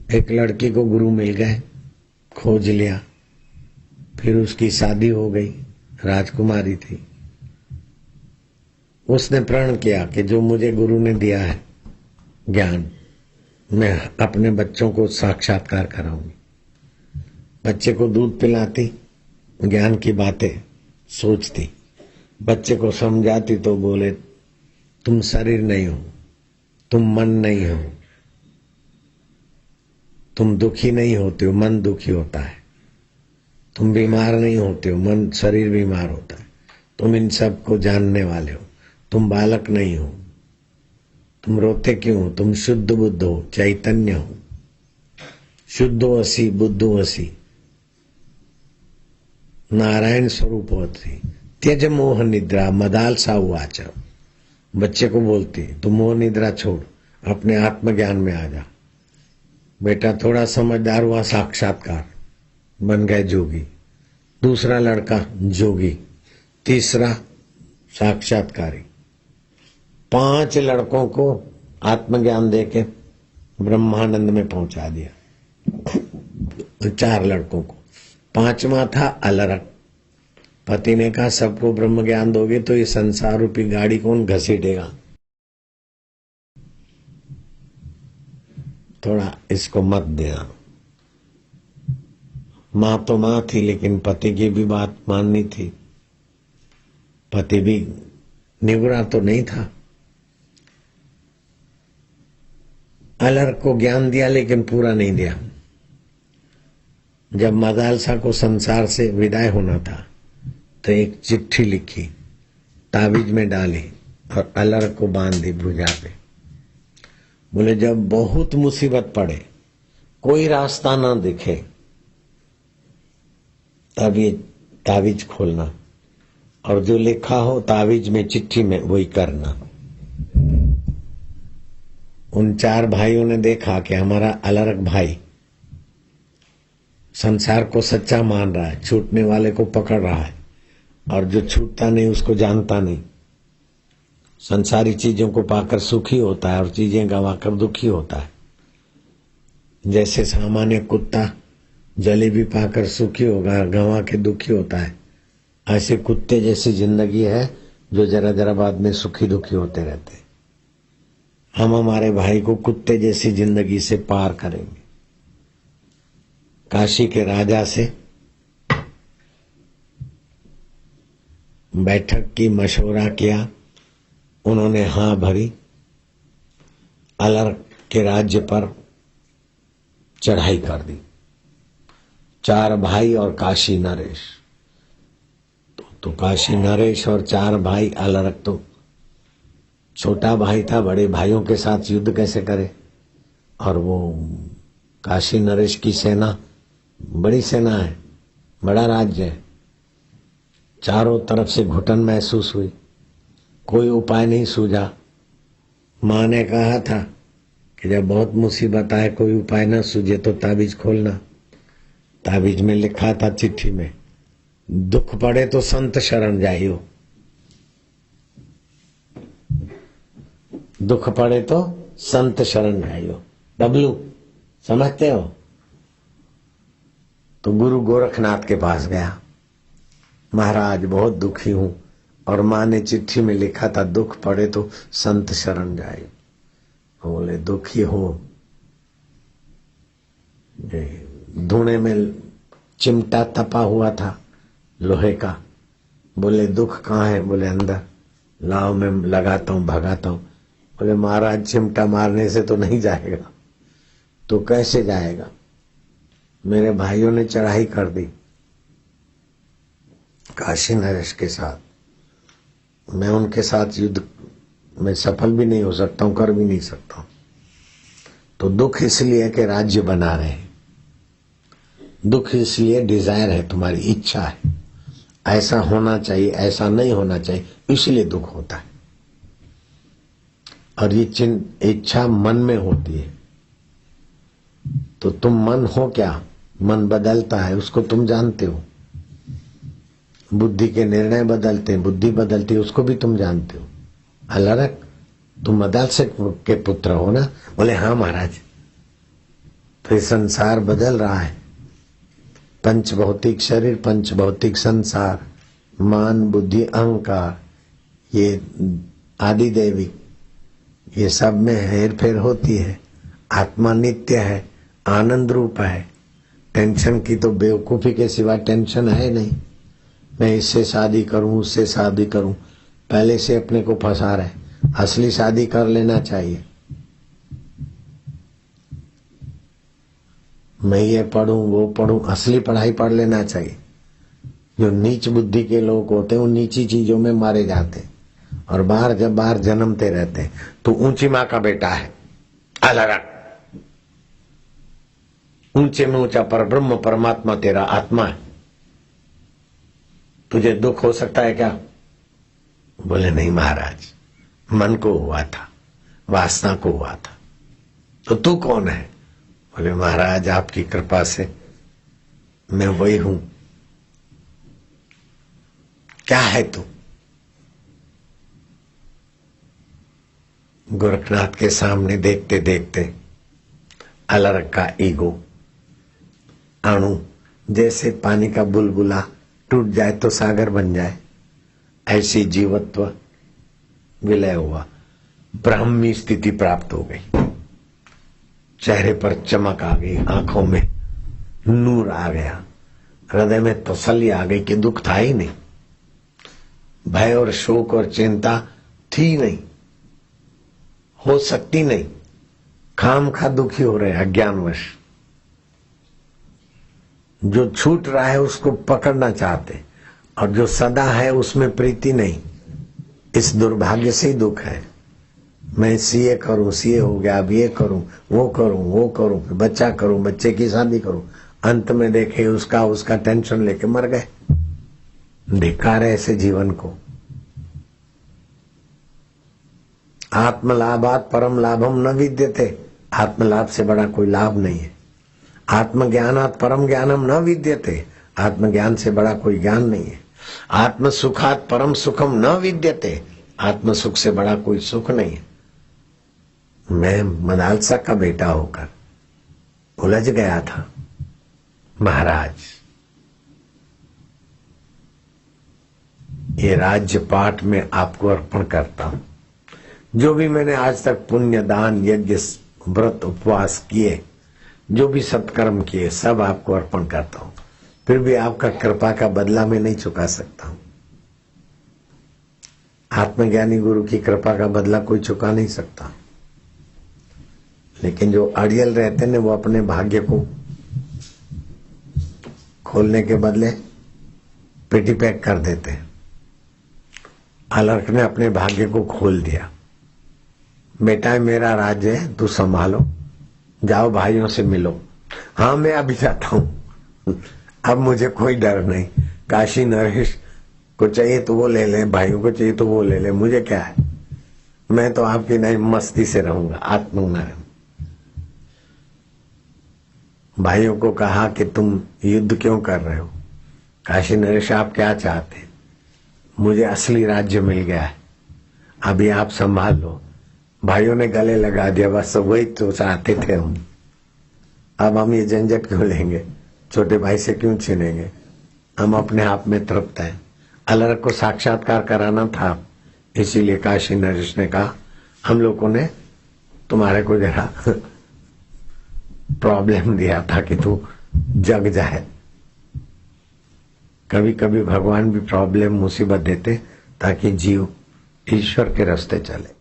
एक लड़की को गुरु मिल गए, खोज लिया, फिर उसकी शादी हो गई, राजकुमारी थी। उसने प्रण किया कि जो मुझे गुरु ने दिया है ज्ञान, मैं अपने बच्चों को साक्षात्कार कराऊंगी। बच्चे को दूध पिलाती, ज्ञान की बातें सोचती, बच्चे को समझाती तो बोले तुम शरीर नहीं हो, तुम मन नहीं हो, तुम दुखी नहीं होते हो, मन दुखी होता है, तुम बीमार नहीं होते हो, मन शरीर बीमार होता है, तुम इन सब को जानने वाले हो, तुम बालक नहीं हो, तुम रोते क्यों हो, तुम शुद्ध बुद्ध हो, चैतन्य हो, शुद्धो असि बुद्धो असि, नारायण स्वरूप होती, त्यज मोह निद्रा मदाल सा उवाच। बच्चे को बोलती तू मोह निद्रा छोड़, अपने आत्मज्ञान में आ जा। बेटा थोड़ा समझदार हुआ, साक्षात्कार, बन गए जोगी। दूसरा लड़का जोगी, तीसरा साक्षात्कारी। 5 लड़कों को आत्मज्ञान देके ब्रह्मानंद में पहुंचा दिया। 4 लड़कों को, 5वां था अलरक। पति ने कहा सबको ब्रह्म ज्ञान दोगे तो ये संसार रूपी गाड़ी कौन घसीटेगा, थोड़ा इसको मत देना। मां तो मां थी, लेकिन पति की भी बात माननी थी। पति भी निगुरा तो नहीं था। अलर्क को ज्ञान दिया लेकिन पूरा नहीं दिया। जब मदालसा को संसार से विदाई होना था तो एक चिट्ठी लिखी, ताबीज में डाली और अलर्क को बांध दी भुजा पे। बोले जब बहुत मुसीबत पड़े, कोई रास्ता ना दिखे, तब ये ताबीज खोलना और जो लिखा हो ताबीज में चिट्ठी में वही करना। उन 4 भाइयों ने देखा कि हमारा अलर्क भाई संसार को सच्चा मान रहा है, छूटने वाले को पकड़ रहा है, और जो छूटता नहीं उसको जानता नहीं। संसारी चीजों को पाकर सुखी होता है और चीजें गंवाकर दुखी होता है। जैसे सामान्य कुत्ता जलेबी पाकर सुखी होगा, गंवा के दुखी होता है, ऐसे कुत्ते जैसी जिंदगी है जो जरा जरा बाद में सुखी दुखी होते रहते हैं। हम हमारे भाई को कुत्ते जैसी जिंदगी से पार करेंगे। काशी के राजा से बैठक की, मशवरा किया, उन्होंने हाँ भरी। अलर्क के राज्य पर चढ़ाई कर दी। 4 भाई और काशी नरेश। तो काशी नरेश और 4 भाई, अलर्क तो छोटा भाई था, बड़े भाइयों के साथ युद्ध कैसे करे। और वो काशी नरेश की सेना बड़ी सेना है, बड़ा राज्य है, चारों तरफ से घुटन महसूस हुई, कोई उपाय नहीं सूझा। माँ ने कहा था कि जब बहुत मुसीबत आए, कोई उपाय न सूझे तो ताबीज खोलना। ताबीज में लिखा था चिट्ठी में, दुख पड़े तो संत शरण जाइयो, दुख पड़े तो संत शरण जाइयो। डब्लू समझते हो? तो गुरु गोरखनाथ के पास गया, महाराज बहुत दुखी हूं, और माँ ने चिट्ठी में लिखा था दुख पड़े तो संत शरण जाए। बोले दुखी हो, धुने में चिमटा तपा हुआ था लोहे का। बोले दुख कहाँ है? बोले अंदर। लाओ मैं लगाता हूँ, भगाता हूँ। बोले महाराज चिमटा मारने से तो नहीं जाएगा। तो कैसे जाएगा? मेरे भाइयों ने चढ़ाई कर दी काशी नरेश के साथ, मैं उनके साथ युद्ध में सफल भी नहीं हो सकता हूं, कर भी नहीं सकता हूं। तो दुख इसलिए कि राज्य बना रहे हैं, दुख इसलिए डिजायर है, तुम्हारी इच्छा है, ऐसा होना चाहिए, ऐसा नहीं होना चाहिए, इसलिए दुख होता है। और ये इच्छा मन में होती है। तो तुम मन हो क्या? मन बदलता है, उसको तुम जानते हो। बुद्धि के निर्णय बदलते हैं, बुद्धि बदलती है, उसको भी तुम जानते हो। अलर्क तुम मदालसा के पुत्र हो ना? बोले हाँ महाराज। फिर संसार बदल रहा है। पंच भौतिक शरीर, पंच भौतिक संसार, मान बुद्धि अहंकार, ये आदि देवी, ये सब में हेर फेर होती है। आत्मा नित्य है, आनंद रूप है। टेंशन की तो बेवकूफी के सिवा टेंशन है नहीं। मैं इससे शादी करूं, उससे शादी करूं, पहले से अपने को फंसा रहे। असली शादी कर लेना चाहिए। मैं ये पढ़ूं वो पढ़ूं, असली पढ़ाई पढ़ लेना चाहिए। जो नीच बुद्धि के लोग होते हैं वो नीची चीजों में मारे जाते हैं और बाहर जन्मते रहते हैं। तो ऊंची माँ का बेटा है, अलग ऊंचे में ऊंचा पर ब्रह्म परमात्मा तेरा आत्मा है। तुझे दुख हो सकता है क्या? बोले नहीं महाराज, मन को हुआ था, वासना को हुआ था। तो तू कौन है? बोले महाराज आपकी कृपा से मैं वही हूं। क्या है तू? गोरखनाथ के सामने देखते देखते अलग का ईगो अणु जैसे पानी का बुलबुला टूट जाए तो सागर बन जाए, ऐसी जीवत्व विलय हुआ, ब्राह्मी स्थिति प्राप्त हो गई। चेहरे पर चमक आ गई, आंखों में नूर आ गया, हृदय में तसल्ली आ गई कि दुख था ही नहीं, भय और शोक और चिंता थी नहीं, हो सकती नहीं। खाम खा दुखी हो रहे अज्ञानवश। जो छूट रहा है उसको पकड़ना चाहते और जो सदा है उसमें प्रीति नहीं। इस दुर्भाग्य से ही दुख है। मैं सीए करूं, सीए हो गया, अब ये करूं, वो करूं, फिर बच्चा करूं, बच्चे की शादी करूं, अंत में देखे उसका टेंशन लेके मर गए। धिक्कार है ऐसे जीवन को। आत्मलाभात परम लाभम न विद्यते। आत्मलाभ से बड़ा कोई लाभ नहीं है। आत्मज्ञानात परम ज्ञानम न विद्यते। आत्मज्ञान से बड़ा कोई ज्ञान नहीं है। आत्म सुखात परम सुखम न विद्यते। आत्म सुख से बड़ा कोई सुख नहीं है। मैं मदालसा का बेटा होकर उलझ गया था। महाराज, ये राज्य पाठ में आपको अर्पण करता हूं। जो भी मैंने आज तक पुण्य दान यज्ञ व्रत उपवास किए, जो भी सत्कर्म किए, सब आपको अर्पण करता हूं। फिर भी आपका कृपा का बदला मैं नहीं चुका सकता हूं। आत्मज्ञानी गुरु की कृपा का बदला कोई चुका नहीं सकता। लेकिन जो अड़ियल रहते हैं वो अपने भाग्य को खोलने के बदले पेटी पैक कर देते हैं। अलर्क ने अपने भाग्य को खोल दिया। बेटा मेरा राज्य है, तू संभालो, जाओ भाइयों से मिलो। हाँ मैं अभी जाता हूं, अब मुझे कोई डर नहीं। काशी नरेश को चाहिए तो वो ले ले, भाइयों को चाहिए तो वो ले ले, मुझे क्या है। मैं तो आपकी नई मस्ती से रहूंगा। आत्मनारायण भाइयों को कहा कि तुम युद्ध क्यों कर रहे हो? काशी नरेश आप क्या चाहते? मुझे असली राज्य मिल गया है, अभी आप संभाल लो। भाइयों ने गले लगा दिया, बस वही तो चाहते थे हम। अब हम ये झंझट क्यों लेंगे, छोटे भाई से क्यों छीनेंगे, हम अपने आप में तृप्त हैं। अलर्क को साक्षात्कार कराना था, इसीलिए काशी नरेश ने कहा हम लोगों ने तुम्हारे को जरा प्रॉब्लम दिया था कि तू जग जाए। कभी कभी भगवान भी प्रॉब्लम मुसीबत देते ताकि जीव ईश्वर के रास्ते चले।